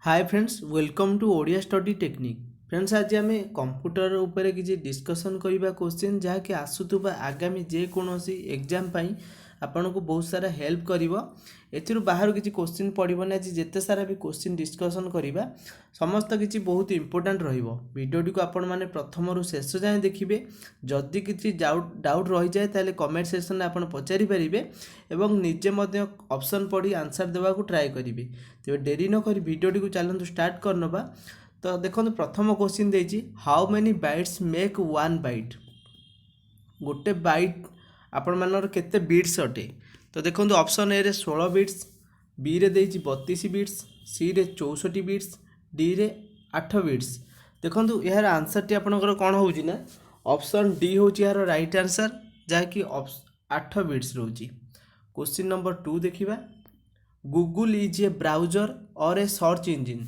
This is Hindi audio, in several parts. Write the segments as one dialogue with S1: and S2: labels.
S1: Hi friends welcome to Odia study technique. Friends आज आम कंप्यूटर उपरे किसी डिस्कसन करवा क्वेश्चन जहाँकि आसुवा आगामी जेकोसी एग्जाम आपन को बहुत सारा हेल्प करिवो। एथिरु बाहर किसी क्वेश्चन पड़ोनी। आज जिते सारा भी क्वेश्चन डिस्कसन करवा समस्त किसी बहुत इंपोर्टेंट रहिबो। वीडियोटी को आपण माने प्रथम रु शेष जाए देखिए। जदि किसी डाउट रही जाए ताले कमेंट सेक्शन में आपण पचारि पारिबे एवं निजे मध्य ऑप्शन पढ़ी आंसर देवा को ट्राई करिवे। तेज डेरी न करी वीडियोटी को चलतु स्टार्ट करनवा। तो देखो प्रथम क्वेश्चन देछि how many bytes make one byte. गोटे बाइट आपण मानर केते बिट्स अटे। तो देखो ऑप्शन ए रे 16 बिट्स, बी रे देछि 32 बिट्स, सी रे 64 बिट्स, डी रे 8 बिट्स। देखो यार आंसर टी आपनकर कौन होउछि ना ऑप्शन डी होउछि यार राइट आंसर जहाँकि 8 बिट्स रोची। क्वेश्चन नंबर 2 देखिबा। गूगल इज ए ब्राउजर और ए सर्च इंजिन।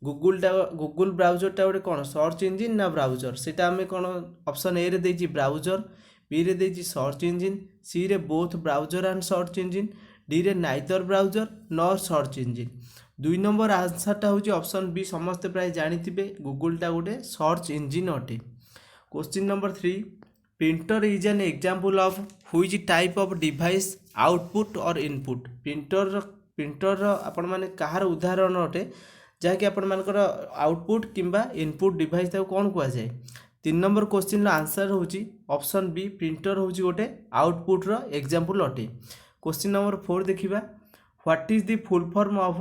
S1: गूगल ब्राउजरटा गोटे कौन सर्च इंजिन ना ब्राउजर सेटा आम कौन ऑप्शन ए रे देछि ब्राउजर, बी रे देछि सर्च इंजिन, सी रे both browser and search engine, D रे neither browser nor search engine. 2 number आंसरटा होछि ऑप्शन बी। समस्ते प्राय जानिथिबे गूगलटा गोटे सर्च इंजिन अटे। Question number 3 printer is an example of which type of device output or input. Printer आपण माने कहार उदाहरण अटे जहाँकि आपण मानकर आउटपुट किंबा इनपुट डिवाइस ताको कौन कह जाए। 3 नंबर क्वेश्चन आंसर होची ऑप्शन बी प्रिंटर होची गोटे आउटपुट रो एग्जांपल अटे। क्वेश्चन नंबर 4 देखिबा। What is the full form of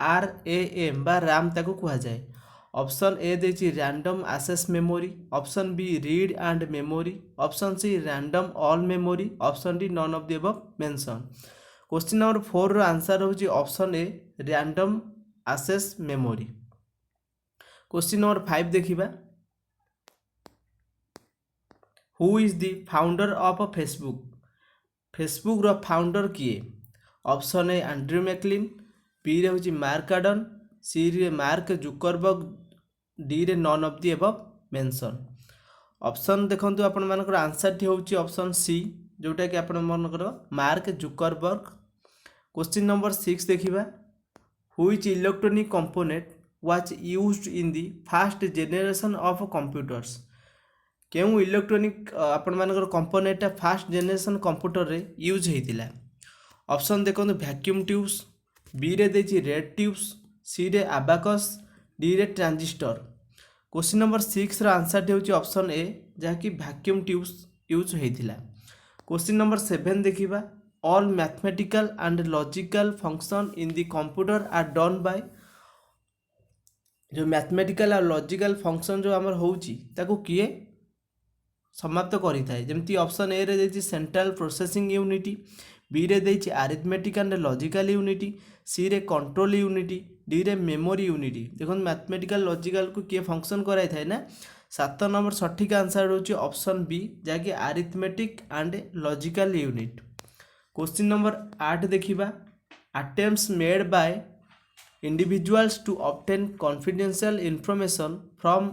S1: RAM बा RAM ताको कह जाए। ऑप्शन ए देछि random access memory, option B read and memory, option C random all memory, option D none of the above mention. Question number 4 रो आंसर होछि option A random access memory. Question number 5 देखिबा। Who is the founder of Facebook. Facebook रो फाउंडर किए। Option A Andrew McLean, B रे होछि मार्क आडन, सी रे मार्क जुकरबर्ग, डी रे none of the above mention. Option देखंतु आपण मानकर आंसर टी होछि ऑप्शन सी जोटा कि आपण मानकर मार्क जुकरबर्ग। क्वेश्चन नंबर 6 देखिबा। Which electronic component was used in the first generation of computers. केउ इलेक्ट्रॉनिक आपण मानकर कंपोनेंटा फर्स्ट जनरेशन कंप्यूटर रे यूज हेतिला। ऑप्शन देखो वैक्यूम ट्यूब्स, बी रे देछि रेड ट्यूब्स, सी रे अबाकस, डी रे ट्रांजिस्टर। क्वेश्चन नंबर 6 रा आंसर होछि ऑप्शन ए जहाँकि वैक्यूम ट्यूब्स यूज हेतिला। क्वेश्चन नंबर 7 देखिबा। All mathematical and logical function in the computer are done by. जो मैथमेटिकल और लॉजिकल फंक्शन जो आमर होउची ताको किए समाप्त करि थाए। जेमति ऑप्शन ए रे देछि सेंट्रल प्रोसेसिंग यूनिटी, बी रे देछि अरिथमेटिक एंड लॉजिकल यूनिटी, सी रे कंट्रोल यूनिटी, डी रे मेमोरी यूनिटी। देखो मैथमेटिकल लॉजिकल को किए फंक्शन कराई थाए ना। 7 नंबर सठिक आंसर होछि ऑप्शन बी जहाँकि arithmetic and logical unit. Question number 8 देखिबा। Attempts made by individuals to obtain confidential information from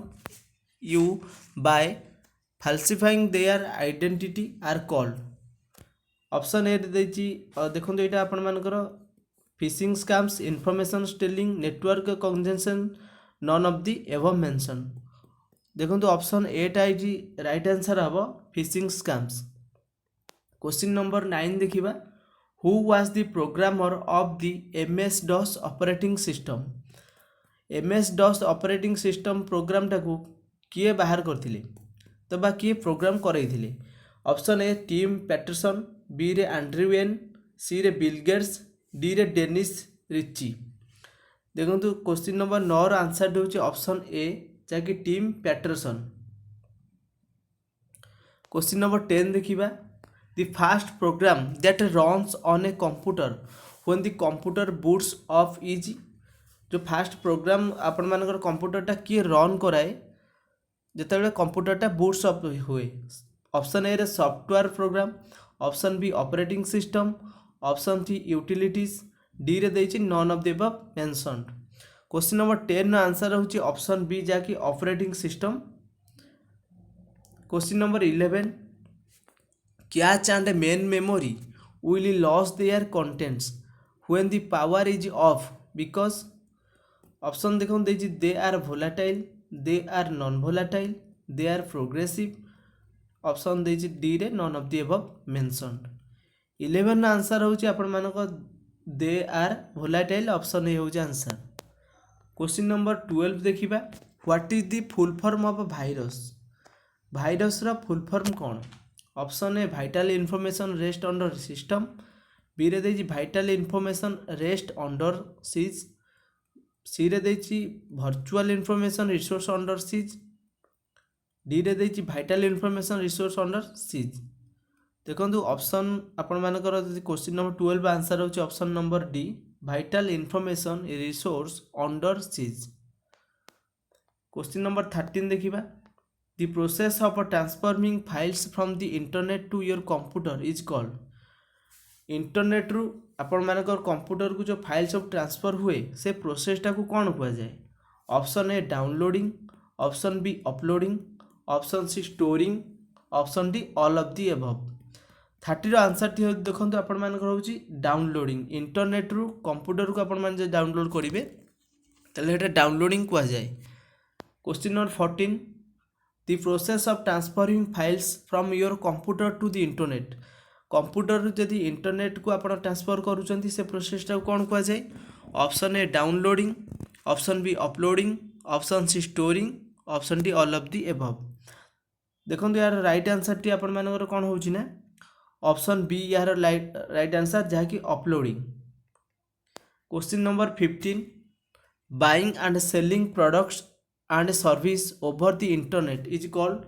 S1: you by falsifying their identity are called। Option A देछि देखो ये आपण मानकर phishing scams, information stealing, network congestion, none of the above mention. देखो ऑप्शन ए टा राइट आंसर हम फिशिंग स्कैम्स। क्वेश्चन नंबर 9 देखिबा। Who was the programmer of the MS-DOS operating system। MS-DOS operating system program टाकू किए बाहर करथिले तो बा किए प्रोग्राम करैथिले। Option A Tim Paterson, B रे एंड्रयू वेन, सी रे बिल गेट्स, डी रे डेनिस रिची। देखंतु क्वेश्चन नंबर 9 रो आंसर होछि ऑप्शन ए जाकि टिम पैटरसन। क्वेश्चन नंबर 10 देखिबा। The first program that runs on a computer when the computer boots off is। जो फास्ट प्रोग्राम आपण मानकर कंप्यूटरटा किए रन कराए जिते कंप्यूटरटा बूट्स अप हुए। ऑप्शन ए रे software program, option B operating system, option C utilities, D रे देछि none of the above mentioned. Question number 10 नो आंसर होछि ऑप्शन बी जाकि operating system. Question number 11 cache and main memory will lose their contents when the power is off because। Option देखो देछि they are volatile, they are non volatile, they are progressive. Option देछि डी रे none of the above mentioned. 11 answer होछि आपण मानक they are volatile, option A होछि आंसर। क्वेश्चन नंबर 12 देखिबा, what is the full form of virus. Virus रा फुल फॉर्म कौन। Option A vital information rest under system, B रे देछि vital information rest under seize, सी रे देछि virtual information resource under seize, D रे देछि vital information resource under seize. देखो ऑप्शन आपण मानकर क्वेश्चन नंबर 12 आंसर होछि option number D, vital information resource under seize. Question number 13 देखिबा, the process of transforming files from the internet to your computer is called. Internet रु आपण मानकर कंप्यूटर को जो फाइल सब ट्रांसफर हुए से प्रोसेसटा को कौन कहा जाए। Option A downloading, option B uploading, option C storing, option D all of the above. 30 answer टी देखो आपण मानकर होची डाउनलोडिंग। इंटरनेट रु कंप्यूटर को आपण मान जे डाउनलोड करिवे तले हेटा डाउनलोडिंग कहा जाए। Question number 14, the process of transferring files from your computer to the internet. Computer जदि इंटरनेट को आप ट्रांसफर करूँ से प्रोसेसटा कौन कह जाए। Option A downloading, option B uploading, option C storing, option D all of the above. देखो यार राइट आंसर टी आपण मानकर कौन होची ना ऑप्शन बी यार राइट आंसर जहाँकि uploading. Question number 15, buying and selling products and service over the internet is called.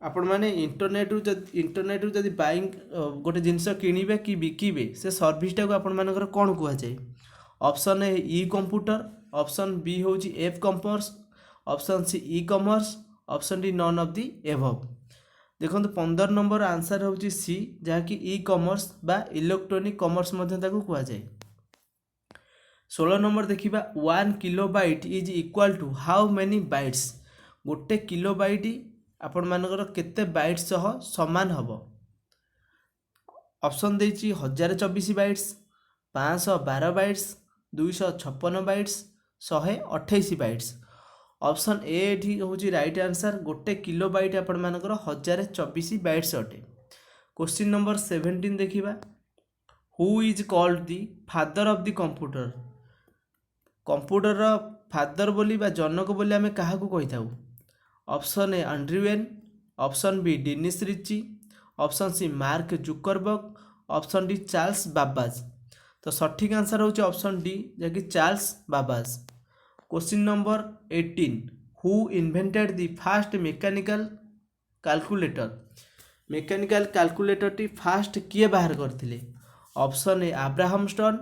S1: आपण माने इंटरनेट रु जदि बाइंग गोटे जिनस किणिबे कि बिकिबे से सर्विसटा को आपण मानकर कौन कह जाए। Option A E computer, option B होची F commerce, option C E commerce, option D none of the above. देखो 15 नंबर आंसर होची सी जहाँकि ई कॉमर्स बा इलेक्ट्रॉनिक कॉमर्स मध्य ताकू कह जाए। 16 नंबर देखिबा, 1 kilobyte is equal to how many bytes. गोटे किलोबाइट आपण मानकर केते बाइट सह समान हबो। ऑप्शन देछि 1024 bytes, 512 bytes, 256 bytes, 128 bytes. Option A एठी होची राइट आंसर, गोटे किलोबाइट आपण मानकर 1024 बाइट्स अटे। क्वेश्चन नंबर 17 देखिबा, who is called the father of the computer. Computer father बोली बा जनक बोली आमे काहाकू कहिथाउ। Option A Andrew, option B Dennis Ritchie, option C Mark Zuckerberg, option D Charles Babbage. तो सठिक आंसर होची ऑप्शन डी जहाँकि Charles Babbage. Question number 18, who invented the first mechanical calculator. Mechanical calculator टी फास्ट किए बाहर करथिले। Option A Abraham Stone,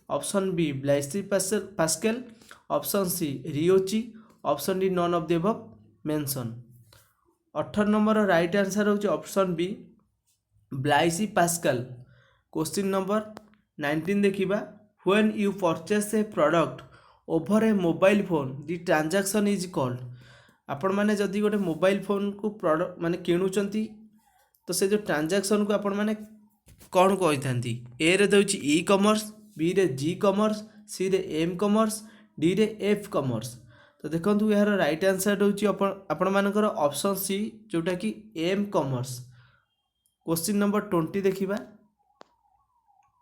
S1: option B Blaise Pascal, option C रियोची, option D none of the above mention. 18 number right answer होची option B Blaise Pascal. Question number 19 देखिबा, when you purchase a product over a mobile phone the transaction is called. आपण माने जदि गोटे मोबाइल फोन को प्रोडक्ट माने किणुचंती तो से जो ट्रांजैक्शन को आपण माने कौन कही। ए रे दउची ई कॉमर्स, बी रे जी कॉमर्स, सी रे एम कॉमर्स, डी रे एफ कॉमर्स। तो देखो यार राइट आंसर होची आपण मानकर ऑप्शन सी जोटा कि एम कॉमर्स। क्वेश्चन नंबर 20 देखिबा,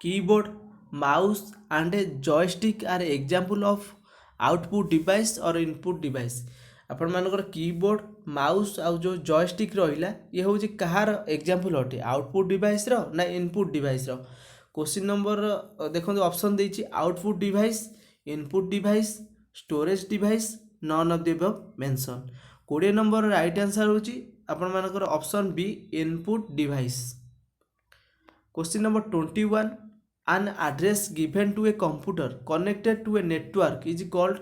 S1: keyboard, mouse and a joystick are example of output device or input device. आपण मानकर कीबोर्ड, माउस आउ जो जॉयस्टिक रहिला ये होची कहार एग्जांपल अटे, आउटपुट डिवाइस रो ना इनपुट डिवाइस रो। क्वेश्चन नंबर देखो ऑप्शन देछि output device, input device, storage device, none of the above mention. 20 number right answer होची आपण मानकर option B input device. Question number 21, an address given to a computer connected to a network is called।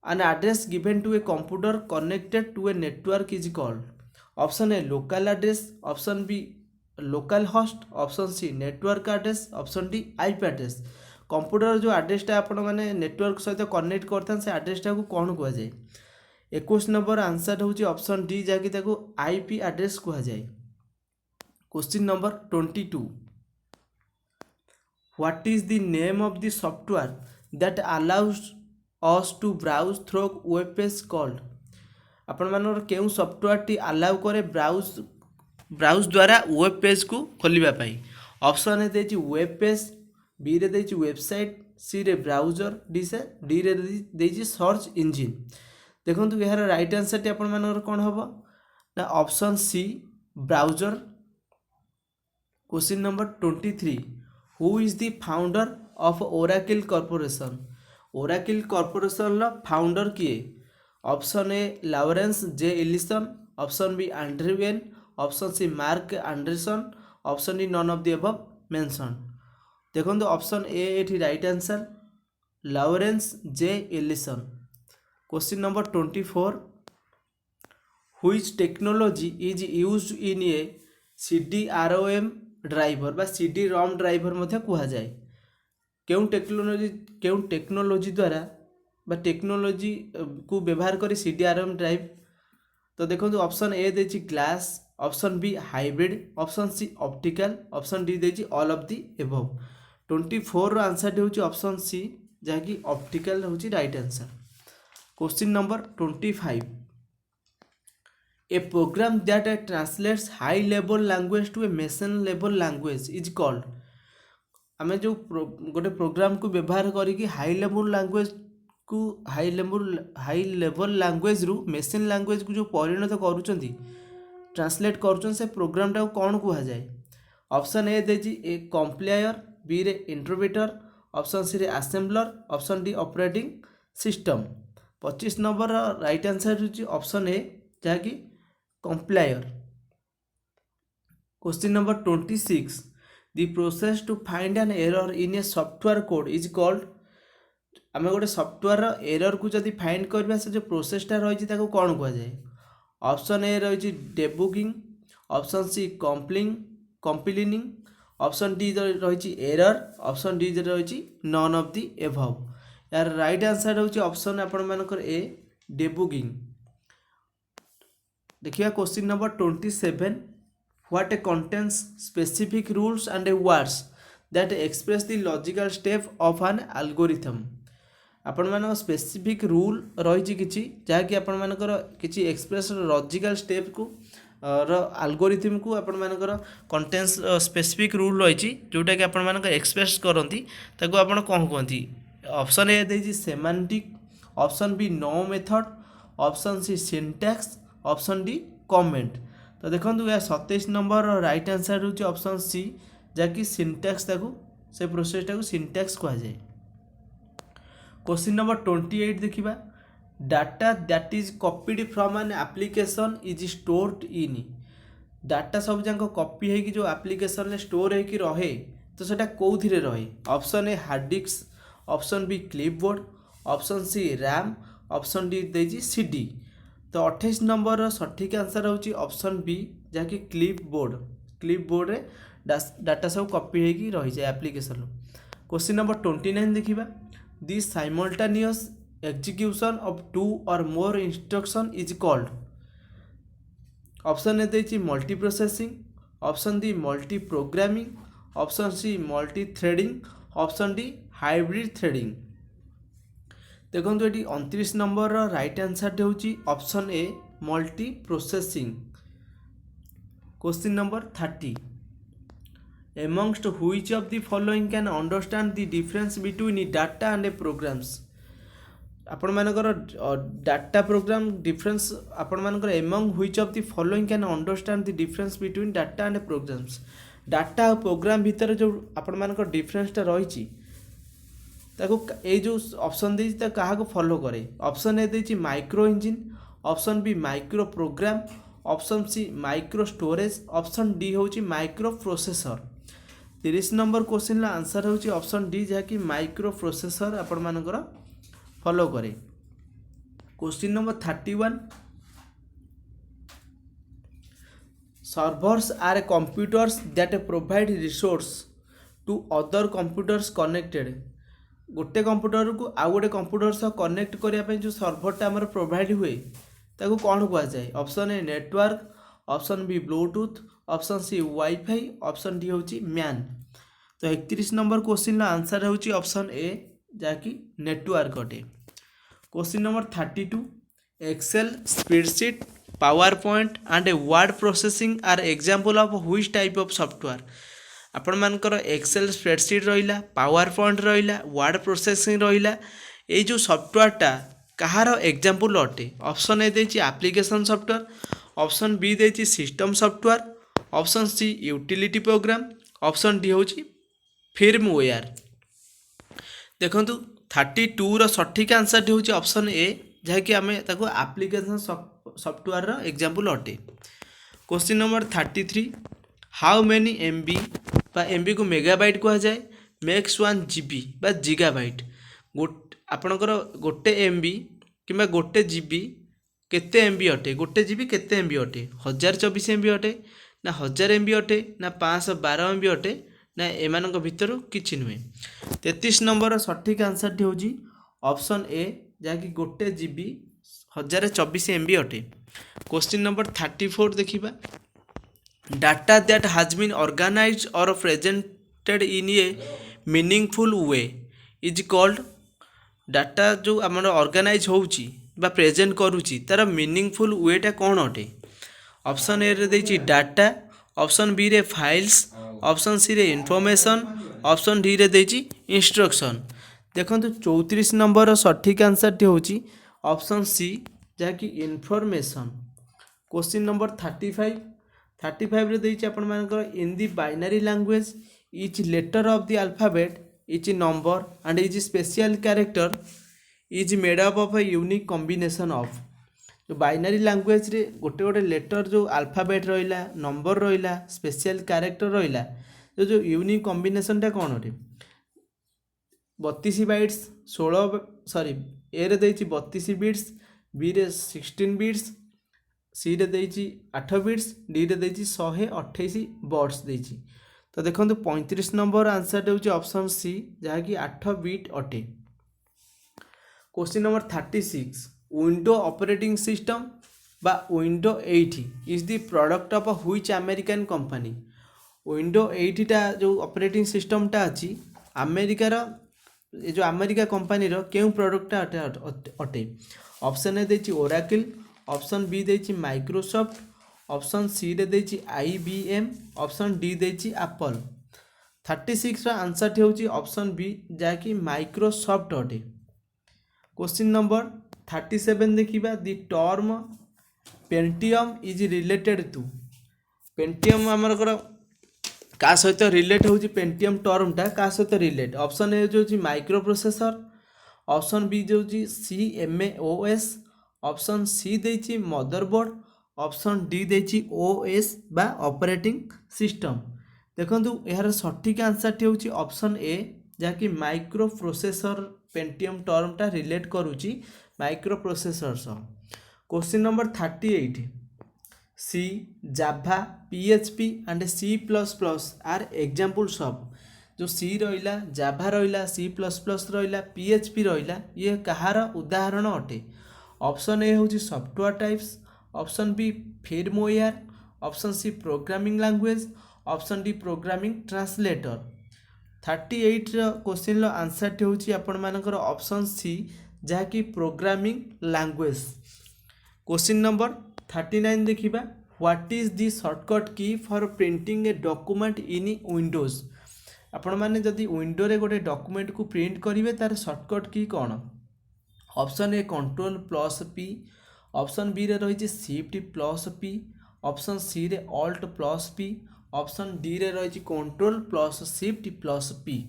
S1: an address given to a computer connected to a network is called। Option A local address, option B local host, option C network address, option D IP address. Computer जो एड्रेसटा आपण माने नेटवर्क सहित कनेक्ट करथान से एड्रेसटा को कौन कह जाए। 21 नंबर आंसर होची ऑप्शन डी जहाँकि ताको आईपी एड्रेस कह जाए। Question number 22, what is the name of the software that allows us to browse through web page called. आपण मानकर केउं सॉफ्टवेयर टी अलाउ करे ब्राउज द्वारा वेब पेज को खोलिबा पाई। ऑप्शन ए देछि वेब पेज, बी रे देछि वेबसाइट, सी रे ब्राउजर, डी रे देछि सर्च इंजिन। देखंतु यार राइट आंसर टी आपण मानकर कोन हबो ना option C browser. Question number 23, who is the founder of Oracle corporation. Oracle corporation ला फाउंडर किए। Option A Lawrence J Ellison, option B Andrew Wayne, option C Mark Anderson, option D none of the above mention. देखो ऑप्शन ए एठी right answer Lawrence J Ellison. Question number 24, which technology is used in a CDROM driver बा CD-ROM ड्राइवर मध्य कुहा जाए। केउं टेक्नोलॉजी द्वारा बा टेक्नोलॉजी को व्यवहार करी CD-ROM ड्राइव। तो देखो ऑप्शन ए देछि glass, option B hybrid, option C optical, option D देछि ऑल ऑफ दी एबव। 24 रो आंसर होछि ऑप्शन सी जहाँकि ऑप्टिकल होछि right answer. Question number 25, a program that translates high level language to a machine level language is called. आमे जो गोटे प्रोग्राम को व्यवहार करिकी हाई लेवल लैंग्वेज को हाई लेवल लैंग्वेज रु मशीन लैंग्वेज को जो परिणत करूचंती ट्रांसलेट करूचन से प्रोग्राम टा कौन कुहा जाए। ऑप्शन ए देछि ए कंपाइलर, बी रे इंटरप्रेटर, ऑप्शन सी रे assembler, option D operating system. 25 number right answer होछि ऑप्शन ए जहाँकि compiler. Question number 26, the process to find an error in a software code is called. आम गोटे सॉफ्टवेयर एरर को जब फाइंड करबा से जो प्रोसेसटा रही कौन कह जाए। ऑप्शन ए रही debugging, option C compiling, option D रही एरर, ऑप्शन डी रही नन ऑफ दी एबव। यार राइट आंसर होछि ऑप्शन आपण मानकर ए डेबुगिंग। देखिए question number 27, what contains specific rules and words that express the logical step of an algorithm. आपण मान स्पेसिफिक रूल रही किछि जहाँकि आपण मानकर किछि एक्सप्रेस लॉजिकल स्टेप को एल्गोरिथम को आपण मानकर कंटेन्स स्पेसिफिक रूल रही जोटा कि आपण मानकर एक्सप्रेस करती ताको आपण कौन कहती। ऑप्शन ए देछि semantic, option B no method, option C syntax, option D comment. तो देखो यह 27 नंबर राइट आंसर होछि ऑप्शन सी जहाँकि सिंटैक्स ताको से प्रोसेसटा को सिंटैक्स कहा जाए। क्वेश्चन नंबर 28 देखिबा, data that is copied from an application is stored in. Data सब जाक कॉपी होगी जो एप्लिकेशन में स्टोर होगी रहे तो सेटा कौथिरे रहे। Option A hard disk, option B clipboard, option C RAM, option D देजी CD। तो 28 नंबर सठिक आंसर होची ऑप्शन बी जहाँकि क्लिपबोर्ड रे डाटा सब कॉपी होगी रही जाए एप्लिकेशन। क्वेश्चन नंबर 29 देखिबा, the simultaneous execution of 2 or more instruction is called. Option A देछि multi processing, option D multi programming, option C multi threading, option D hybrid threading. देखो ये 29 नंबर राइट आंसर होची option A multiprocessing. Question number 30, amongst which of the following can understand the difference between data and programs. आपण मानकर डाटा प्रोग्राम डिफरेंस आपण मानकर among which of the following can understand the difference between data and programs. Data और प्रोग्राम भितर जो आपण मानकर डिफरेंसटा रही ये जो ऑप्शन दी क्या फॉलो करे। ऑप्शन ए देछि micro engine, option B micro program, option C micro storage, option D होछि micro processor. 30 number question answer होछि ऑप्शन डी जहाँकि माइक्रो प्रोसेसर आपण मानकर फॉलो करे। Question number 31, servers are computers that provide resource to other computers connected. गोटे कंप्यूटर को आउ गोटे कंप्यूटर सह कनेक्ट करने जो सर्वरटा आमर प्रोवाइड हुए ताको कौन कह जाए। Option A network, option B Bluetooth, option C WiFi, option D होची मैन। तो 31 नंबर क्वेश्चन आंसर होची ऑप्शन ए जहाँकि नेटवर्क अटे। Question number 32 Excel spreadsheet PowerPoint and Word processing are example of which type of software आपण मानकर एक्सेल स्प्रेडशीट रहिला पावर पॉइंट रहिला वर्ड प्रोसेसिंग रहिला ये जो सॉफ्टवेयरटा कहार एग्जांपल अटे ऑप्शन ए देछि एप्लिकेशन सॉफ्टवेयर ऑप्शन बी देछि system software option C utility program option D होछि फिर्मवेयर देखु 32 सठिक आंसर टी होछि ऑप्शन ए जहाँकि आम ताको एप्लिकेशन सॉफ्टवेयर एग्जांपल अटे question number 33 how many MB बा एमबी को मेगाबाइट कह जाए मैक्स 1 जीबी बा जिगाबाइट आपणकर गोटे एमबी कि गोटे जीबी केते एमबी अटे गोटे जीबी केते एमबी अटे 1024 एमबी अटे ना 1000 एमबी अटे ना 512 एमबी अटे ना एमानक भितर किछि नुहे 33 नंबर सठिक आंसर टी होजी ऑप्शन ए जहाँकि गोटे जीबी 1024 एमबी अटे क्वेश्चन नंबर 34 देखिबा data that has been organized और presented in a meaningful way is called data जो आम ऑर्गेनाइज होउची बा प्रेजेंट करूची तार मीनिंगफुल वेटा कौन अटे ऑप्शन ए रे देछि डाटा ऑप्शन बी रे फाइल्स ऑप्शन सी रे इनफॉरमेशन ऑप्शन डी रे देछि इंस्ट्रक्शन देखंतु 34 नंबर सठिक आंसर टी होची ऑप्शन सी जहाँकि इनफॉरमेशन क्वेश्चन नंबर 35 रे देछि आपण मानकर in the binary language each letter of the alphabet each number and each special character is made up of a unique combination of जो बाइनरी लैंग्वेज रे गोटे गोटे लेटर जो अल्फाबेट रहिला नंबर रहिला स्पेशल कैरेक्टर रहिला जो यूनिक कॉम्बिनेशन टा कौन अटे 32 बाइट्स 16 सॉरी ए रे देछि 32 बिट्स बी रे 16 बिट्स सी रे देछि 8 बिट्स डी रे देछि 128 वर्ड्स देछि तो देखंतु 35 नंबर आंसर होछि ऑप्शन सी जहाँकि 8 बिट अटे question number 36 window operating system बा window 80 is the product of which American company window 80 टा जो ऑपरेटिंग सिस्टम टा अछि अमेरिकार ये जो अमेरिका कंपनी रो केउ प्रोडक्ट अटे ऑप्शन ए देछि ओराकल ऑप्शन बी देछि माइक्रोसॉफ्ट ऑप्शन सी रे देछि IBM ऑप्शन डी देछि एप्पल 36 रा आंसर होछि ऑप्शन बी जहाँकि माइक्रोसॉफ्ट अटे क्वेश्चन नंबर 37 देखिबा the term Pentium is related to Pentium आमर का सहित रिलेट होछि पेंटियम टर्म टा का सहित रिलेट ऑप्शन ए जो माइक्रो प्रोसेसर ऑप्शन बी जो CMOS ऑप्शन सी देछि मदरबोर्ड ऑप्शन डी देछि OS बा ऑपरेटिंग सिस्टम देखंतु यार सठिक आंसर टी होछि ऑप्शन ए जहाँकि माइक्रो प्रोसेसर पेंटियम टर्म टा रिलेट करूची माइक्रो प्रोसेसर सह question number 38 C Java PHP and C++ are examples of जो सी रहिला जाभा रहिला C++ रहिला PHP रहिला ये कहार उदाहरण अटे ऑप्शन ए होछि software types option B firmware option C programming language option D programming translator 38 question answer टी होछि आपण मानकर ऑप्शन सी जहाँकि प्रोग्रामिंग लैंग्वेज क्वेश्चन नंबर 39 देखिबा व्हाट इज दी शॉर्टकट की for printing a document in Windows आपण माने जदि विंडो रे गोटे डॉक्यूमेंट को प्रिंट करिवे तार शॉर्टकट की कौन ऑप्शन ए Ctrl+P ऑप्शन बी रे रही Shift+P ऑप्शन सी रे Alt+P ऑप्शन डी रे रही Ctrl+Shift+P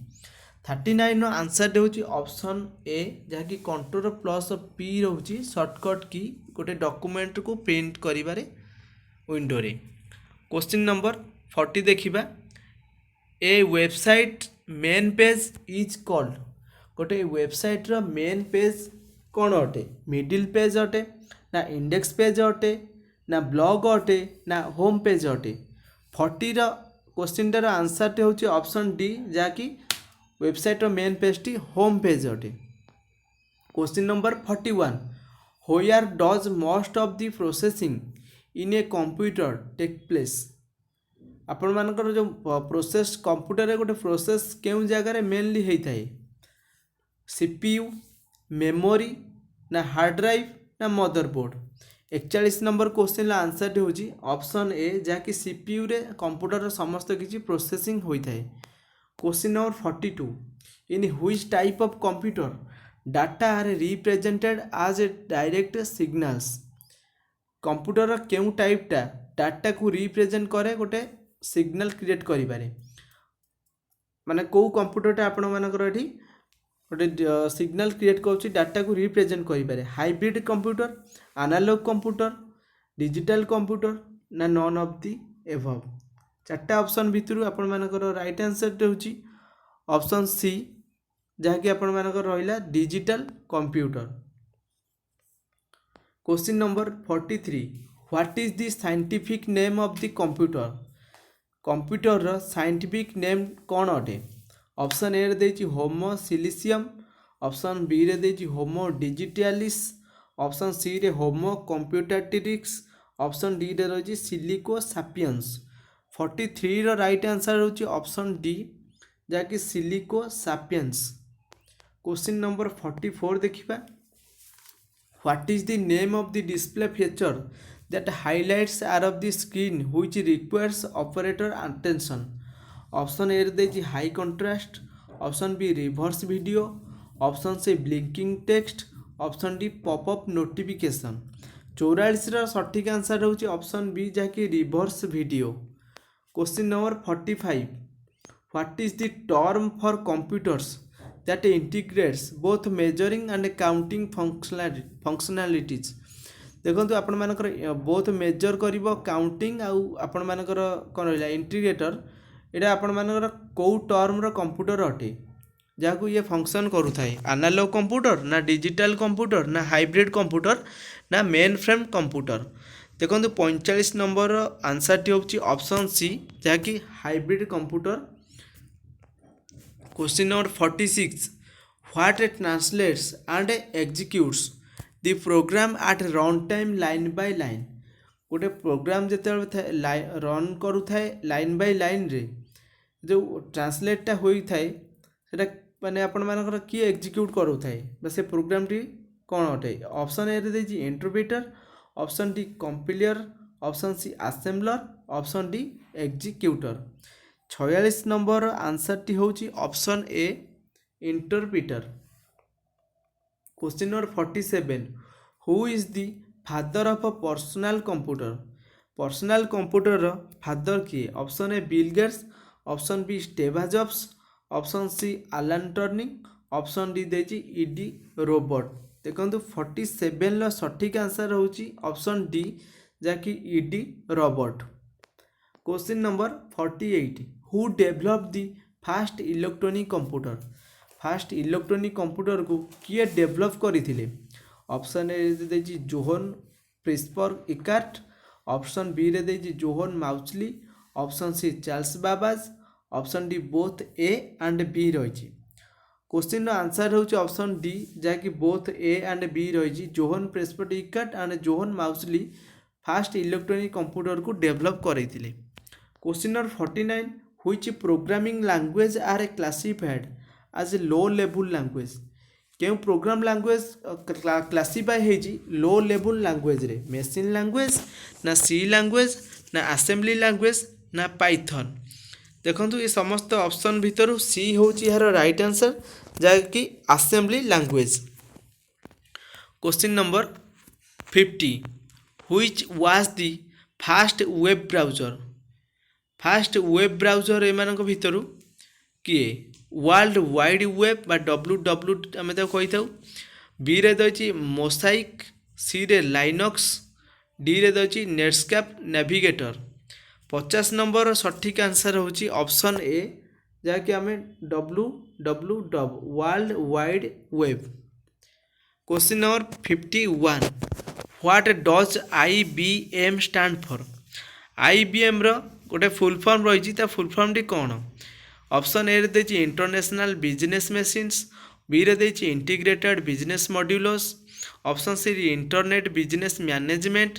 S1: 39 आंसर होची ऑप्शन ए जहाँकि Ctrl+P रोची शॉर्टकट की गोटे डॉक्यूमेंट को प्रिंट करिबारे विंडो रे क्वेश्चन नंबर 40 देखिबा a website main page is called गोटे वेबसाइट रो मेन पेज कौन अटे मिडिल पेज अटे ना इंडेक्स पेज अटे ना ब्लॉग अटे ना होम पेज अटे 40 क्वेश्चन टार आंसर टे होची ऑप्शन डी जहाँकि वेबसाइट मेन पेज टी होम पेज अटे question number 41 where does most of the processing in a computer take place आपण मानकर जो प्रोसेस कंप्यूटर रे गोटे प्रोसेस केउ जगह रे मेनली होता है CPU मेमोरी ना हार्ड ड्राइव ना मदरबोर्ड। 41 नंबर क्वेश्चन आंसर होची ऑप्शन ए जहाँकि सीपीयू रे कंप्यूटर समस्त किसी प्रोसेसिंग होता है। Question number 42 in which type of computer data are represented as a direct signals. Computer केउ टाइपटा डाटा को रिप्रेजेंट करे गोटे सिग्नल क्रिएट करिपारे माने को कंप्यूटरटा आपण मानकर एठी गोटे सिग्नल क्रिएट करूची डाटा को रिप्रेजेंट करिपारे। Hybrid computer, analog computer, digital computer ना नॉन ऑफ दी एबव। चारटा ऑप्शन भितरु आपण मानकर राइट आंसर होची ऑप्शन सी जहाँकि आपण मानकर रहिला digital computer. Question number 43 what is the scientific name of the computer. Computer रो साइंटिफिक नेम कौन अटे। ऑप्शन ए रे देछि होमो सिलिसियम, ऑप्शन बी रे देछि होमो डिजिटालिस, ऑप्शन सी रे होमो कंप्यूटेटिरिक्स, ऑप्शन डी रे रही सिलिको सापियंस। 43 रो राइट आंसर होछि ऑप्शन डी जहाँकि सिलिको सापियंस। क्वेश्चन नंबर 44 देखिबा what is the name of the display feature that highlights are of the screen which requires operator attention। Option A देछि high contrast, option B reverse video, option C blinking text, option D popup notification. 44 रो सठिक आंसर होछि ऑप्शन बी जहाँकि reverse video. Question number 45 what is the term for computers that integrates both measuring and counting functionalities। देखो आपण मानकर बोथ मेजर करिवो काउंटिंग आउ आपण मानकर कोन रहला इंटीग्रेटर एटा आपण मानकर को टर्म रो कंप्यूटर अटे जाकू ये फंक्शन करू थाए। एनालॉग कंप्यूटर ना डिजिटल कंप्यूटर ना हाइब्रिड कंप्यूटर ना मेन फ्रेम कंप्यूटर। देखो 45 नंबर आंसर टी होची ऑप्शन सी जहाँकि hybrid computer. Question number 46 what translates and executes the program at run time line by line. गोटे प्रोग्राम जिते रन करू थाए लाइन बाय लाइन रे जो ट्रांसलेटा होता है सेटा माने आपण मानकर किए एग्जीक्यूट करू थाए से प्रोग्राम टी कौन अटे। ऑप्शन ए रे देछि interpreter, option D compiler, option C assembler, option D executor. 46 number answer टी होची option A interpreter. Question number 47 who is the father of a personal computer. Personal computer father किए। Option A Bill Gates, option B Steve Jobs, option C Alan Turing, option D देछि ईडी रोबोट। देखंतु 47 लो सठिक आंसर होची ऑप्शन डी जाकि Ed Roberts. Question number 48 who develop the fast electronic computer. Fast electronic computer को किए डेवलप करथिले। ऑप्शन ए रे देछि John Presper Eckert, option B रे देछि John Mauchly, option C Charles Babbage, option D both A and B रही। क्वेश्चन आंसर होछि ऑप्शन डी जहाँकि बोथ ए एंड बी रही। John Presper Eckert and John Mauchly fast electronic computer को डेवलप करथिले। Question number 49 which programming language are classified as a low level language. क्यों प्रोग्राम लैंग्वेज क्लासीफाई होती लो लेवल लैंग्वेज रे। मेसिन लैंग्वेज ना सी लैंग्वेज ना असेंबली लैंग्वेज ना पाइथन। देखो ये समस्त ऑप्शन भितर सी होची यार राइट आंसर जहाँकि assembly language. Question number 50 which was the fast web browser. Fast web browser एमान भितर किए वर्ल्ड वाइड वेब बा www आम कही था। बी रे दछि मोसाइक, सी रे लाइनक्स, डी रे दछि नेटस्केप नेविगेटर। 50 नंबर सठिक आंसर होची ऑप्शन ए जहाँकि आम www World Wide Web. Question number 51 what does IBM stand for. IBM रो गोटे फुल फॉर्म रही फुल फॉर्म टी कौन। ऑप्शन ए रे देछि इंटरनेशनल बिजनेस मशीन्स, बी रे देछि Integrated Business Modules, option C Internet Business Management,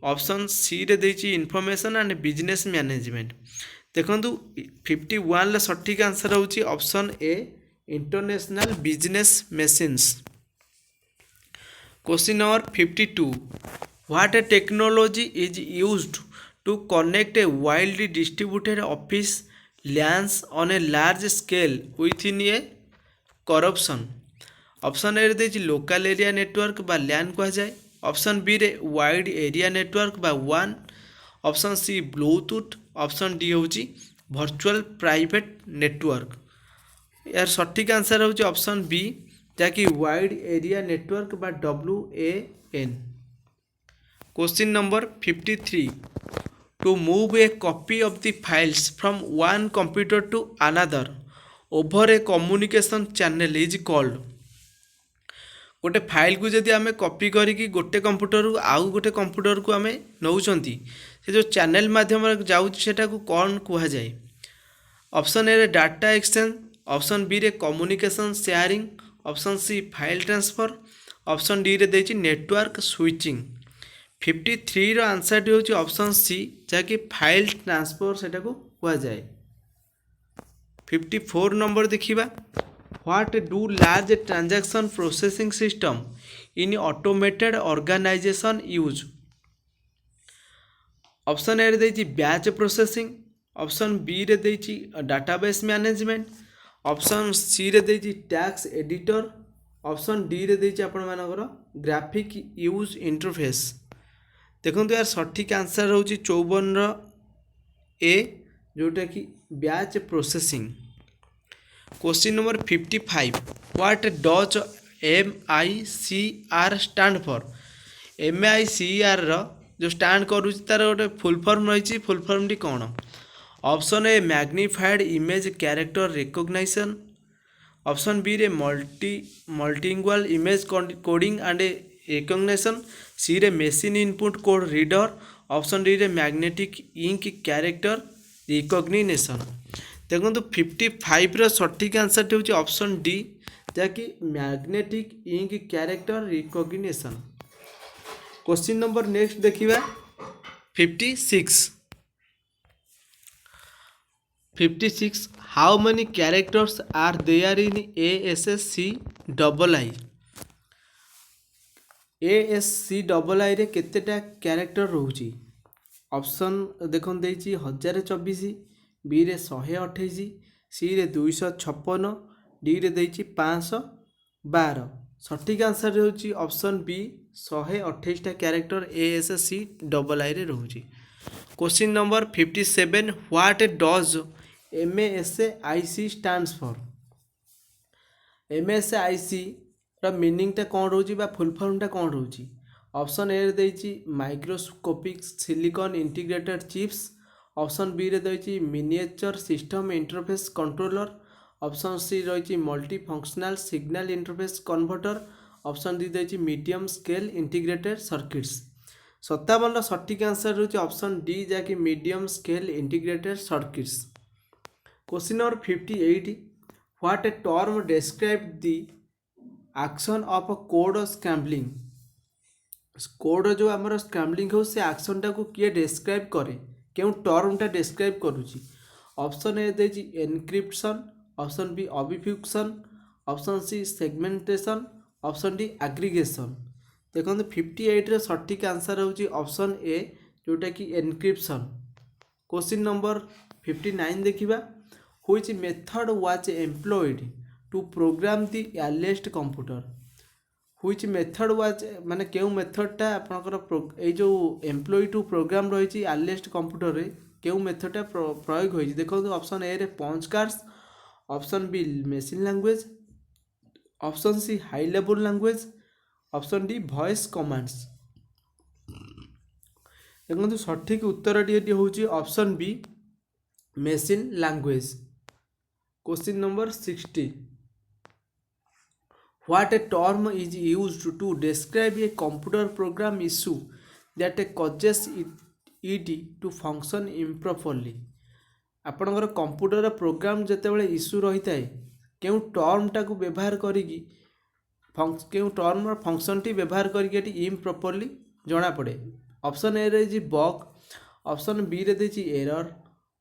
S1: option C रे देछि इंफॉर्मेशन एंड बिजनेस मैनेजमेंट। देखंतु 51 ला सठिक आंसर होछि option A International Business Machines. Question number 52. What a technology is used to connect a widely distributed office LANs on a large scale within a corruption? Option A ଦେଇଛି ଲୋକାଲ ଏରିଆ ନେଟୱାର୍କ ବା ଲ୍ୟାନ୍ କୁହାଯାଏ। ଅପସନ୍ ବିରେ ୱାଇଡ୍ ଏରିଆ ନେଟୱାର୍କ ବା ୱାନ୍। Option C Bluetooth. Option D ହେଉଛି ଭର୍ଚୁଆଲ୍ ପ୍ରାଇଭେଟ୍ ନେଟୱାର୍କ। यार सठिक आंसर होची ऑप्शन बी जाकि वाइड एरिया नेटवर्क बा WAN। Question number 53। To move a copy of the files from one computer to another over a communication channel is called. गोटे फाइल को जदि आम कॉपी करिकी गोटे कंप्यूटर आउ गोटे कंप्यूटर को आम नौचंती से जो चैनल माध्यम जाउछि सेटा को कौन कुहा जाए? Option A data exchange. Option B रे communication sharing. Option C file transfer. Option D रे देछि नेटवर्क स्विचिंग। 53 रो आंसर टी होछि ऑप्शन सी जाकि फाइल ट्रांसफर सेटा को कुहा जाए। 54 नंबर देखिबा। What do large transaction processing system in automated organisation use? Option A रे देछि बैच प्रोसेसिंग। ऑप्शन बी रे देछि डाटाबेस मैनेजमेंट। ऑप्शन सी रे देछि टैक्स एडिटर। ऑप्शन डी रे देछि आपण मानकर ग्राफिक यूज इंटरफेस। देखंतु यार सठिक आंसर होछि 54 रो ए जोटा कि batch processing. Question number 55। What does MICR stand for? MICR रो जो स्टैंड करूछि तार गोटे फुल फॉर्म रही। फुल फॉर्म टी कौन? Option A magnified image character recognition. Option B रे multilingual image coding and recognition. C रे machine input code reader. Option D रे मैग्नेटिक इंक कैरेक्टर रिकॉग्निशन। देखो 55 रो सठिक आंसर होची ऑप्शन डी जाकि magnetic ink character recognition. Question number next देखिबा 56। 56 how many characters are there in ASCII? ASCII रे केतेटा कैरेक्टर रोची? ऑप्शन देखन देछि 1024। बी रे 128। सी रे 256। डी रे देछि 512। सठिक आंसर होची ऑप्शन बी 128 टा कैरेक्टर ASCII रे रोची। Question number 57। What does MSIC stands for? MSIC रा मीनिंग टा कौन रोची बा फुल फॉर्म टा कौन रोची? ऑप्शन ए रे देछि microscopic silicon integrated chips. Option B रे देछि miniature system interface controller. Option C रही multi functional signal interface converter. Option D देछि मीडियम स्केल इंटीग्रेटेड सर्किट्स। 57 सठिक आंसर होछि ऑप्शन डी जाकि medium scale integrated circuits. Question number 58। What a term describe the action of code scrambling? Code जो आमर स्क्रैम्बलिंग हो से एक्शन टा को किए डिस्क्राइब करे केउ टर्म टा डिस्क्राइब करूची? ऑप्शन ए देछि encryption. Option B obfuscation. Option C segmentation. Option D aggregation. देखो 58 रे सठिक आंसर होची ऑप्शन ए जोटा कि एनक्रिप्शन। क्वेश्चन नंबर 59 देखिबा। Which method was employed to program the earliest computer? Which method was माने केउ मेथडटा आपनकर ए जो एम्प्लॉय टू प्रोग्राम रही अर्लीस्ट कंप्यूटर रे केउ मेथडटा प्रयोग होई? देखो ऑप्शन ए रे punch cards. Option B machine language. Option C high level language. Option D voice commands. देखो सठिक उत्तर टी होची option B machine language. Question number 60। What a term is used to describe a computer program issue that causes it to function improperly? आपणकर कंप्यूटर प्रोग्राम जितेबाला इश्यू रही है केउ टर्मटा को व्यवहार करिकी केउ टर्म फंक्शन टी व्यवहार करके इम्प्रॉपरली जना पड़े? ऑप्शन ए रही बग। ऑप्शन बी रे देछि error.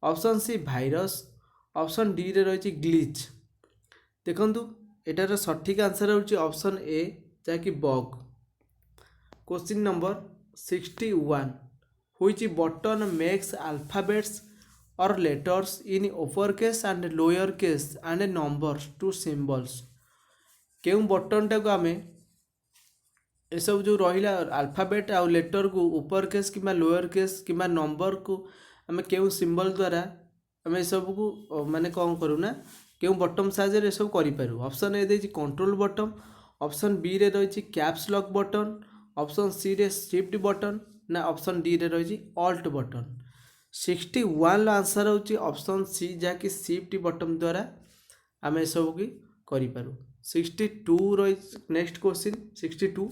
S1: Option C virus. Option D रे रही ग्लिच। देखंतु एटार सठिक आंसर होची ऑप्शन ए जाकि bug. Question number 61 which button makes alphabets or letters in uppercase and lowercase and numbers to symbols केउं बटन टाको आमे एसब जो रहिला अल्फाबेट आउ लेटर को ऊपर केस कि लोअर केस कि नंबर को आमे केउं सिंबल द्वारा आमे सब को माने कौन करूँ ना केउं बटन साहाय्य सब करूँ। ऑप्शन ए देछि कंट्रोल बटन, ऑप्शन बी रे रही caps lock button, option C रे शिफ्ट बटन ना ऑप्शन डी रे रही ऑल्ट बटन। 61 आंसर होची ऑप्शन सी जहाँकि शिफ्ट बटन द्वारा आम सब की करूँ। 62 रही next question 62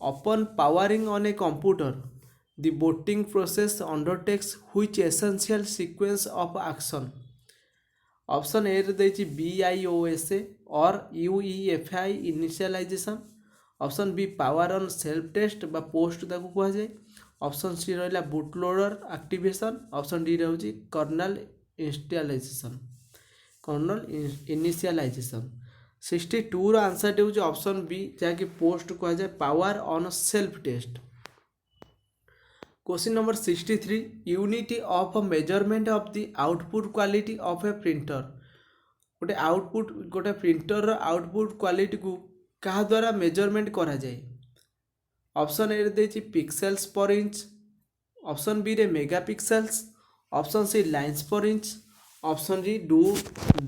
S1: upon powering on a computer the booting process undertakes which essential sequence of action. Option A रे देछि BIOSA or UEFI initialisation, option B power on self test बा पोस्ट ताकू कह जाए, ऑप्शन सी रहा boot loader activation, option D रही कर्नल इंस्टॉलेशन कर्नल इनिशियलाइजेशन। 62 रो आंसर होची ऑप्शन बी जहाँकि पोस्ट कह जाए power on self test. Question number 63 unity of measurement of the output quality of A printer. गोटे आउटपुट गोटे प्रिंटर आउटपुट क्वालिटी को क्या द्वारा मेजरमेंट करा जाए। ऑप्शन ए देछि pixels per inch, option B रे megapixels, option C lines per inch, option D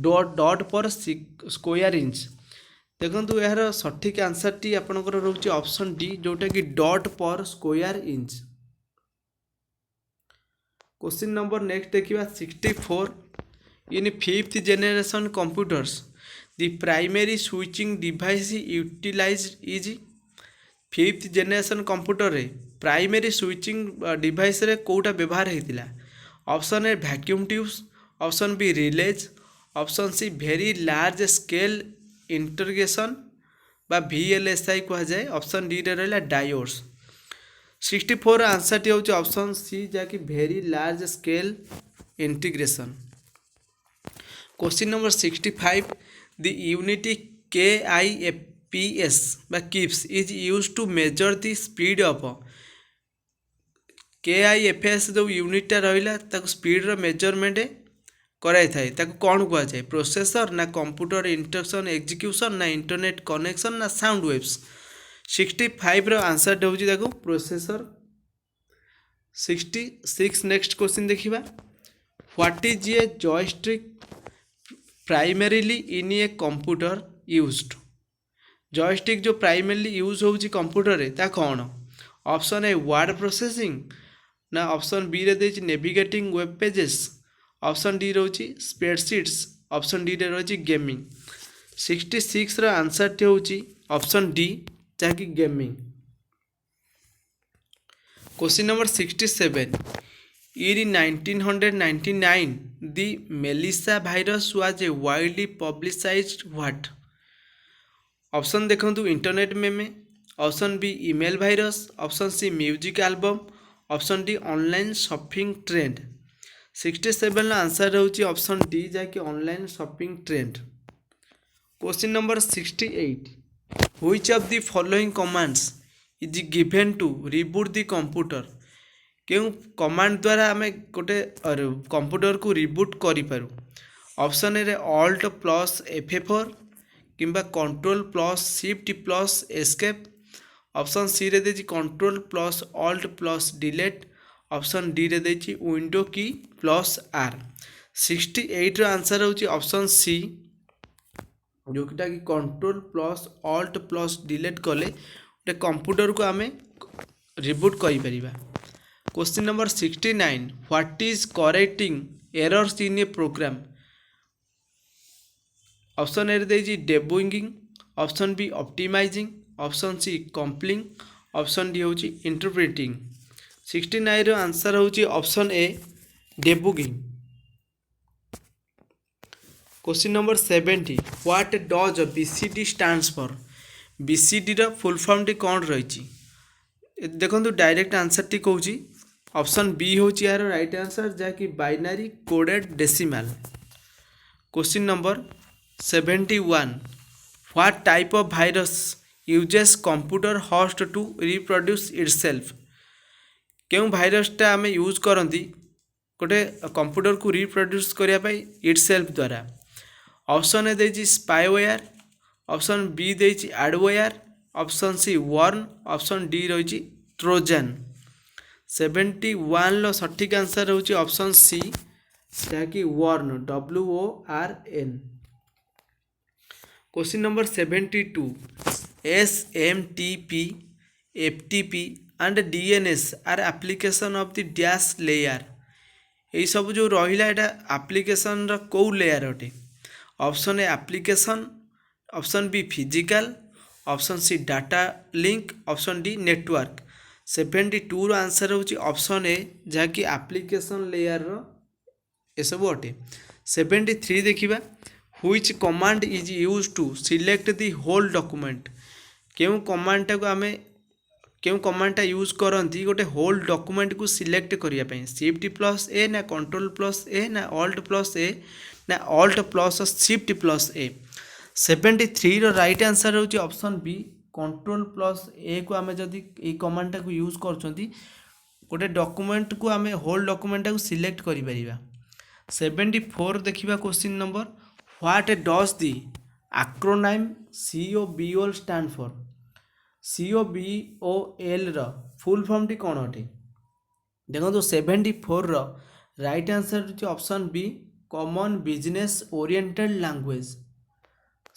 S1: dot per square inch. देखो यार सठिक आंसर टी आपनकर रोचे ऑप्शन डी जोटा कि dot per square inch. Question number next देखिए 64 in 5th generation computers the primary switching device utilised is. 5th generation computer रे प्राइमरी स्विचिंग डिवाइस रे कोटा व्यवहार होता। Option A vacuum tubes, option B relays, option C very large scale integration बा VLSI कह जाए, ऑप्शन डी रे रहा डायोड्स। 64 आंसर टी होची ऑप्शन सी जहाँकि very large scale integration. Question number 65 the unit KIPS बा KIPS is use to measure the speed of. KIPS जो यूनिटा रहा ताको स्पीड रो मेजरमेंट कराई थाए ताको कौन कह जाए, प्रोसेसर ना कंप्यूटर इंस्ट्रक्शन एग्जीक्यूशन ना इंटरनेट कनेक्शन ना साउंड वेव्स। 65 रो आंसर होची ताको प्रोसेसर। 66 नेक्स्ट क्वेश्चन देखिबा what is a joystick primarily in a computer used. Joystick जो प्राइमरीली यूज होची कंप्यूटर रे ता कौन। ऑप्शन ए वर्ड प्रोसेसिंग ना ऑप्शन बी रे देछि navigating web pages, option D रोची स्प्रेडशीट्स, ऑप्शन डी रे रोची गेमिंग। 66 रो आंसर टी होची ऑप्शन डी जहाँकि gaming. Question number 67 in 1999 the Melissa virus was a widely publicized what। Option देखो internet meme, option B email virus, option C music album, option D online shopping trend. 67 answer होची ऑप्शन डी जहाँकि online shopping trend. Question number 68 which of the following commands is given to reboot the computer. क्यों कमांड द्वारा आम गोटे कंप्यूटर को रिबूट करूँ। Option A alt plus F4 किंबा control plus shift plus escape, option C रे देछि control plus alt plus delete, option D रे देछि विंडो की प्लस R। 68 रो आंसर होची ऑप्शन सी जोटा कि control plus alt plus delete कले गोटे कंप्यूटर को आम रिबूट करिपरिबा। Question number 69 what is correcting errors in a program. Option A देछि debugging, option B optimising, option C compiling, option D होची इंटरप्रेटिंग। 69 रो आंसर होची option A debugging. Question number 70 what does BCD stands for. BCD रो फुल फॉर्म टी कौन रही। देखो डायरेक्ट आंसर टी कहूँ ऑप्शन बी हूँ यार राइट आंसर जहाँकि binary coded decimal. Question number 71 what type of virus uses computer host to reproduce itself क्यों भाइरसटा आम यूज करती गोटे कंप्यूटर को रिप्रोड्यूस करने इटसेल्फ द्वारा ऑप्शन ए देछि स्पाईवेयर ऑप्शन बी देछि adware option C worm option D रही ट्रोजन 71 सठिक आंसर होची ऑप्शन सी जहाँकि worm WORN। Question number 72 SMTP FTP and DNS are application of the dash layer यही सब जो रहा है एप्लिकेशन रो लेयर अटे option A application option B physical option C data link option D network 72 answer होची ऑप्शन ए जहाँकि एप्लिकेशन लेयर रो ये सब अटे 73 देखिबा which command is use to select the whole document क्यों कमांडटा को आमे क्यों कमांडटा यूज करती गोटे होल डॉक्यूमेंट को सिलेक्ट करने शिफ्ट प्लस ए ना कंट्रोल प्लस ए ना ऑल्ट प्लस ए ना alt plus shift plus A 73 रो राइट आंसर होची option B control plus A को आमे जदि ए कमांडटा को यूज करछंती गोटे डॉक्यूमेंट को आमे होल डॉक्यूमेंट को सिलेक्ट करि परिबा 74 देखिबा question number what does the acronym COBOL stand for COBOL रो फुल फॉर्म टी कौन अटे देखो 74 रो राइट आंसर होची option B common business oriented language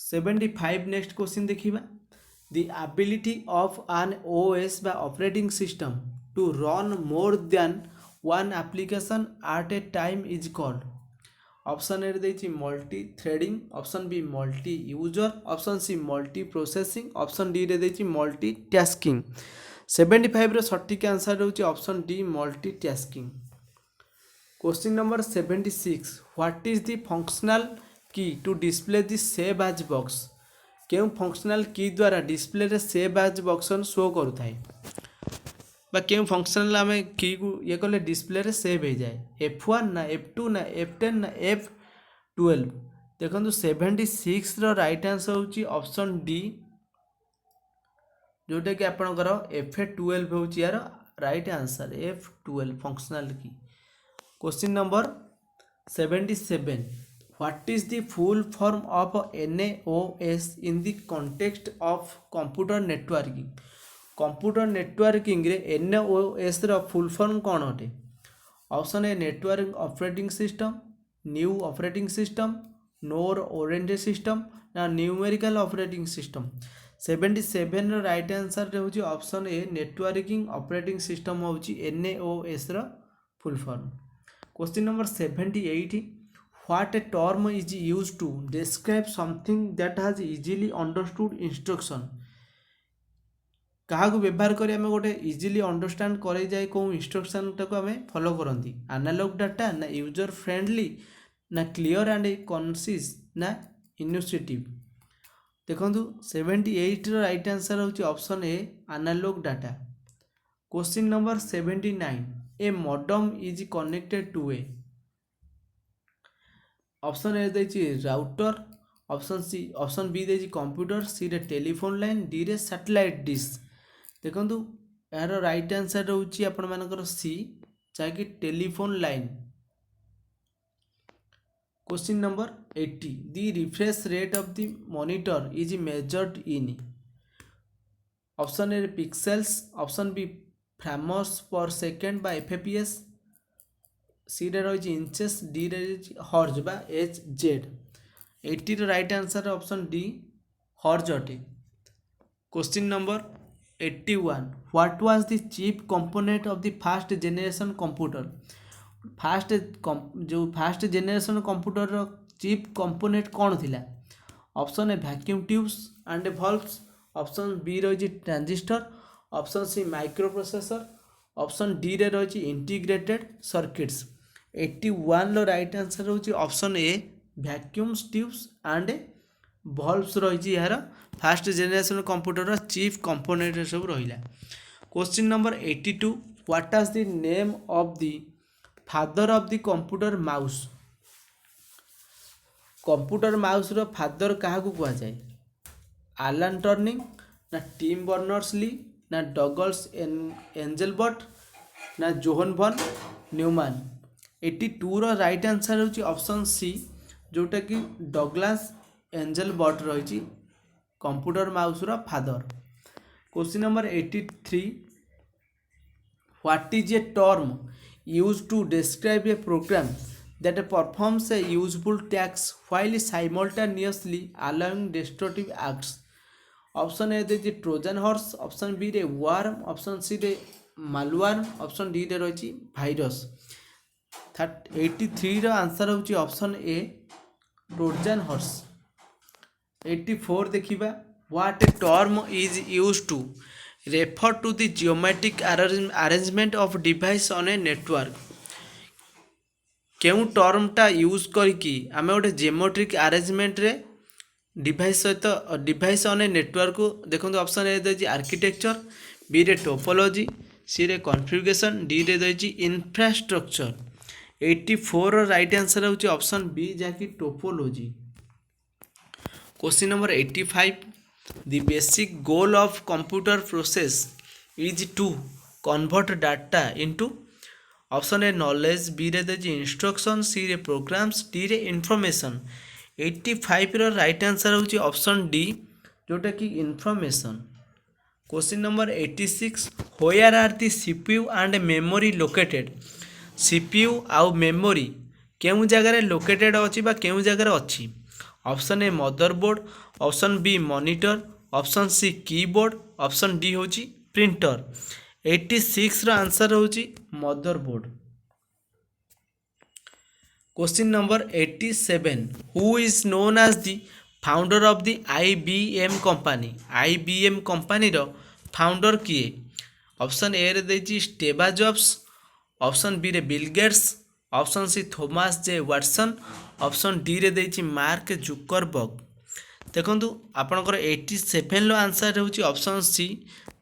S1: 75 next question देखिबा the ability of an OS बा operating system to run more than one application at a time is called option A देछि multi threading option B multi user option C multi processing option D रे देछि मल्टी टास्किंग 75 रो सटीक आंसर होछि option D multitasking. Question number 76 what is the functional key to display the save as box क्यों फंक्शनल की द्वारा डिस्प्ले रे सेव एज बॉक्सन शो करूथाय बा क्यों फंक्शनल आम की को ये कले डिस्प्ले रे सेव हो जाए F1 ना F2 ना F10 ना F12 देखो 76 रो राइट आंसर होची ऑप्शन डी जोटा कि आपणकर F12 होची यार राइट आंसर F12 फंक्शनल की। Question number 77 what is the full form of NAOS in the context of computer networking computer networking रे NAOS रो फुल फॉर्म कौन अटे option A network operating system new operating system node oriented system ना न्यूमेरिकल ऑपरेटिंग सिस्टम 77 रो राइट आंसर रे होची ऑप्शन ए नेटवर्किंग ऑपरेटिंग सिस्टम होची NAOS रो full form. Question number 78 what a term is used to describe something that has easily understood instruction क्या व्यवहार करें आम गोटे इजिली अंडरस्टैंड कर जाए कौ इंस्ट्रक्शन टाक आम फॉलो करती एनालॉग डाटा ना यूजर फ्रेंडली ना क्लियर एंड कॉन्सिस ना इनिशिएटिव देखो 78 रो राइट आंसर होची option A analogue data. Question number 79 a modem is connected to a option A देछि राउटर ऑप्शन बी देछि कंप्यूटर सी रे टेलीफोन लाइन डी रे सैटेलाइट डिश देखो यार राइट आंसर रोची आपण मानकर सी जहाँकि telephone line. Question number 80 the refresh rate of the monitor is measured in option A pixels option B frames per second बा FPS सी रे रही इंचेस डी रे हर्ज बा HZ 80 right answer option D hertz अटे। Question number 81 what was the chief component of the first generation computer first generation computer रो चीप कंपोनेंट कौन थिला option A vacuum tubes and valves option B रही transistor option C micro processor option D रे रही इंटीग्रेटेड सर्किट्स 81 रो राइट आंसर होची option A vacuum tubes and valves रही यार first generation computer chief component सब रहा। Question number 82 what is the name of the father of the computer mouse computer mouse रो फादर क्या कह जाए आलान टर्निंग ना टिम बर्नर्स ली, ना डगल्स एंजेलबर्ट, ना जोहन भन न्यूमान। 82 रो राइट आंसर होची ऑप्शन सी, जोटा कि डगलास एंजेलबर्ट रही कंप्यूटर माउस रो father. Question number 83, what is a term used to describe a program that performs a useful task while simultaneously allowing destructive acts? Option A देछि ट्रोजन हॉर्स, ऑप्शन बी रे वार्म, ऑप्शन सी रे मालवार्म, ऑप्शन डी रे रही भाइरस। 83 रो आंसर होची ऑप्शन ए ट्रोजन हॉर्स। 84 देखिबा, what a term is used to refer to the geometric arrangement of device on a network? केउ टर्मटा यूज करके आम गोटे जियोमेट्रिक अरेंजमेंट रे डिवाइस सहित डिवाइस ऑन ए नेटवर्क को देखो। ऑप्शन ए देछि आर्किटेक्चर, बी रे टोपोलॉजी, सी रे कॉन्फ़िगरेशन, डी रे देछि इंफ्रास्ट्रक्चर। 84 रो राइट आंसर होछि ऑप्शन बी, जाकि topology. Question number 85, the basic goal of computer process is to convert data into option A knowledge, B रे देछि इंस्ट्रक्शन, सी रे प्रोग्राम्स, डी रे इनफॉरमेशन। 85 रो राइट आंसर होछि ऑप्शन डी, जोटा कि information. Question number 86, where are the CPU and memory located? CPU आउ मेमोरी केउ जगह लोकेटेड अछि बा केउ जगह अछि? Option A motherboard, option B monitor, option C keyboard, option D होची प्रिंटर। 86 रो आंसर होची motherboard. Question number 87, who is known as the founder of the IBM company? IBM company रो फाउंडर किए? ऑप्शन ए रे देछि स्टेवा जॉब्स, ऑप्शन बी रे Bill Gates, option C Thomas J Watson, option D रे देछि मार्क जुकरबर्ग। देखंतु आपनकर 87 लो आंसर होछि ऑप्शन सी,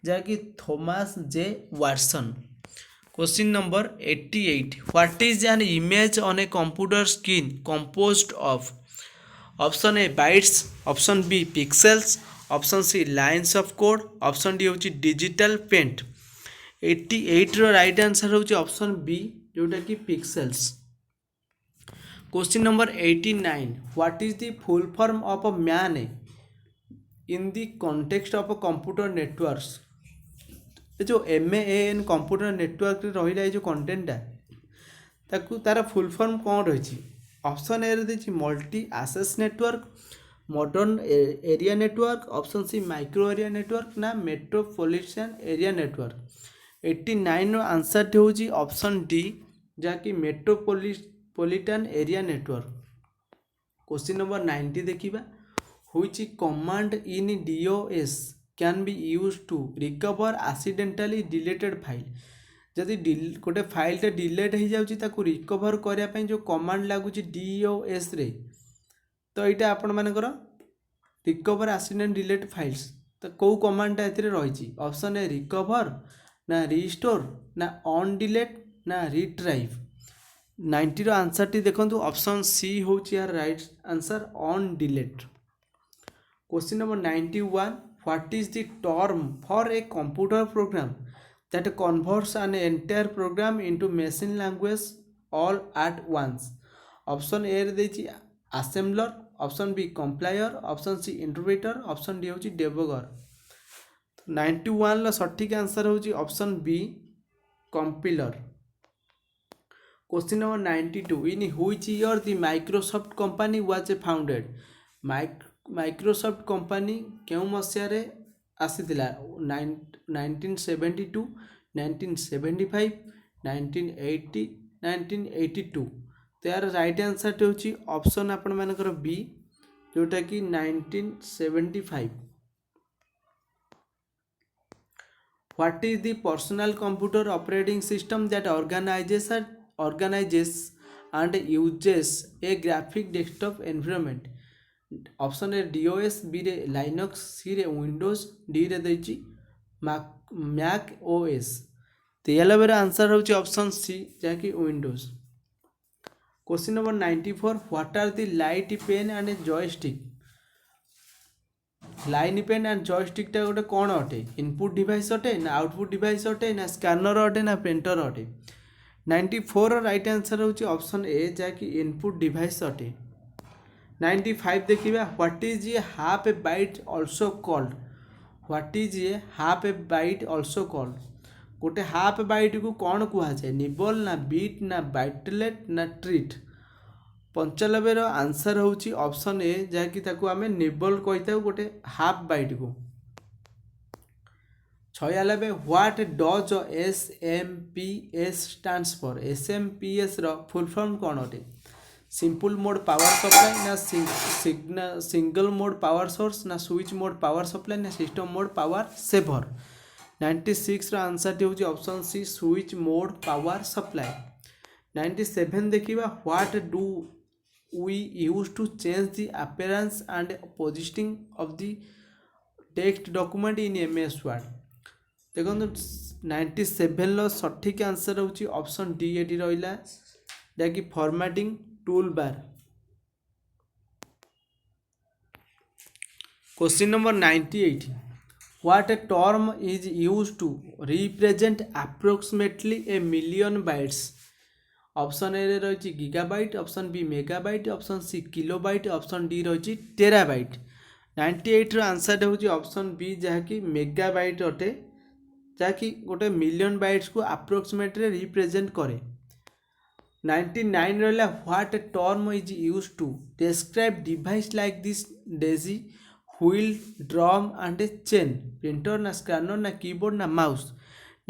S1: जाकि Thomas J Watson. Question number 88, what is an image on a computer screen composed of? Option A bytes, option B pixels, option C lines of code, option D होछि डिजिटल पेंट। 88 रो राइट आंसर होछि ऑप्शन बी, जोटा कि pixels. Question number 89, what is the full form of a MAN in the context of a computer networks? जो MAN कंप्यूटर नेटवर्क रहा है जो कंटेंटा ताकू तार फुल फॉर्म कौन रही? ऑप्शन ए रे multi access network, modern area network, option C micro area network, ना मेट्रोपॉलिटन एरिया नेटवर्क। 89 रो आंसर होची ऑप्शन डी, जहाँकि metropolitan area network. Question number 90 देखिबा, which command in DOS can be use to recover accidentally deleted file? जदि गोटे फाइलटे डिलीट हो जाउची ताकू रिकवर करने ପାଇଁ जो कमांड लागुची DOS रे, तो यहाँ आपण मानकर रिकवर एक्सीडेंट डिलीट फाइल्स, तो कौ कमांडटा एथिरे रही? ऑप्शन ए रिकवर, ना रिस्टोर, ना ऑन डिलीट, ना रिट्राइव। 90 रो आंसर टी देखंतु ऑप्शन सी होची यार right answer, on delete. Question number 91, what is the term for a computer programme that converts an entire program into machine language all at once? Option A रे देछि assembler, option B compiler, option C interpreter, option D होछि डेबगर। 91 ला सठिक आंसर होछि option B compiler. Question number 92, in which year the Microsoft company was founded? Microsoft company केउ मसिया रे आसीथिला? 1972, 1975, 1980, 1982। तो यार राइट आंसर होची ऑप्शन आपण मानकर बी, जोटा कि 1975। What is the personal computer operating system that organizes and uses a graphic desktop environment? Option A DOS, B रे लाइनक्स, सी रे विंडोज, डी रे देछि मैक OS। 93 आंसर होछि ऑप्शन सी, जहाँकि Windows. Question number 94, what are the light pen and joystick? Line pen and जॉयस्टिकटा गोटे कौन अटे इनपुट डिवाइस अटे ना आउटपुट डिवाइस अटे ना स्कैनर अटे ना प्रिंटर अटे 94 राइट आंसर होची ऑप्शन ए जहाँकि इनपुट डिवाइस अटे 95 देखिए what is A half A bite also called what is A half A bite also called गोटे हाफ बाइट को कौन कहुए निबल ना बीट ना बाइटलेट ना ट्रीट 95 आंसर होची ऑप्शन ए जहाँकि ताको आमे निबल कही गोटे हाफ बाइट को 96 what does SMPS stands for SMPS रो फुल फॉर्म कौन अटे सिंपल मोड पावर सप्लाई ना सिंगल मोड पावर सोर्स ना स्विच मोड पावर सप्लाई ना सिस्टम मोड पावर सेवर 96 रो आंसर होची option C switch mode power supply 97 देखिबा what do we use to change the appearance and positioning of the text document in MS Word देखो 97 लो सठिक आंसर होची ऑप्शन डी एटी रहिला जहाँकि formatting toolbar question number 98 what a term is used to represent approximately a million bytes option A रही gigabyte option B megabyte option C kilobyte option D रही टेराबाइट 98 रो आंसर होची ऑप्शन बी जहाँकि मेगाबाइट अटे जहाँकि गोटे मिलियन बाइट्स को अप्रोक्सीमेटली रिप्रेजेंट करे 99 रहा what a term is use to describe device like this daisy wheel drum and a chain printer ना स्कैनर ना कीबोर्ड ना माउस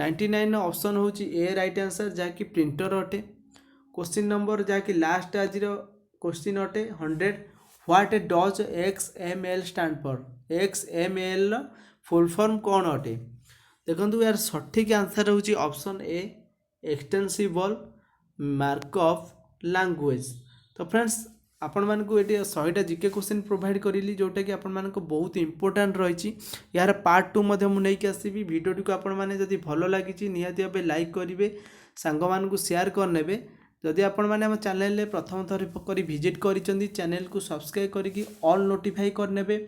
S1: 99 ऑप्शन होची ए राइट आंसर जहाँकि प्रिंटर अटे क्वेश्चन नंबर जहाँकि लास्ट आज क्वेश्चन अटे 100 what A does XML stand for XML full form कौन अटे देखो यार सठिक आंसर होची ऑप्शन ए एक्सटेंसिबल मार्कअप लैंग्वेज। तो फ्रेंड्स आपण मानकु एटी 100टा जीके क्वेश्चन प्रोवाइड करिली जोटा कि आपण मानकु बहुत इंपोर्टेंट रही यार पार्ट 2 मध्य मु नहीं आसीबी वीडियो को आपण माने जदि भलो लागिची निहाती भाबे लाइक करिवे सांग मानकु शेयर करनेबे जदि आपण माने हम चैनल प्रथम थर करी विजिट करिसेंती चैनल को सब्सक्राइब करिकी ऑल नोटिफाई करनेबे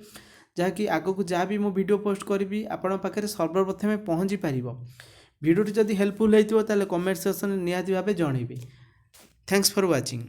S1: जहाँकि आगो को जहाँ भी मो वीडियो पोस्ट करी आपण पाखे सर्वप्रथमे पहुँची पार वीडियो जदि हेल्पफुल होता है कमेंट सेक्शन निहाती भाबे जणेबे। Thanks for watching.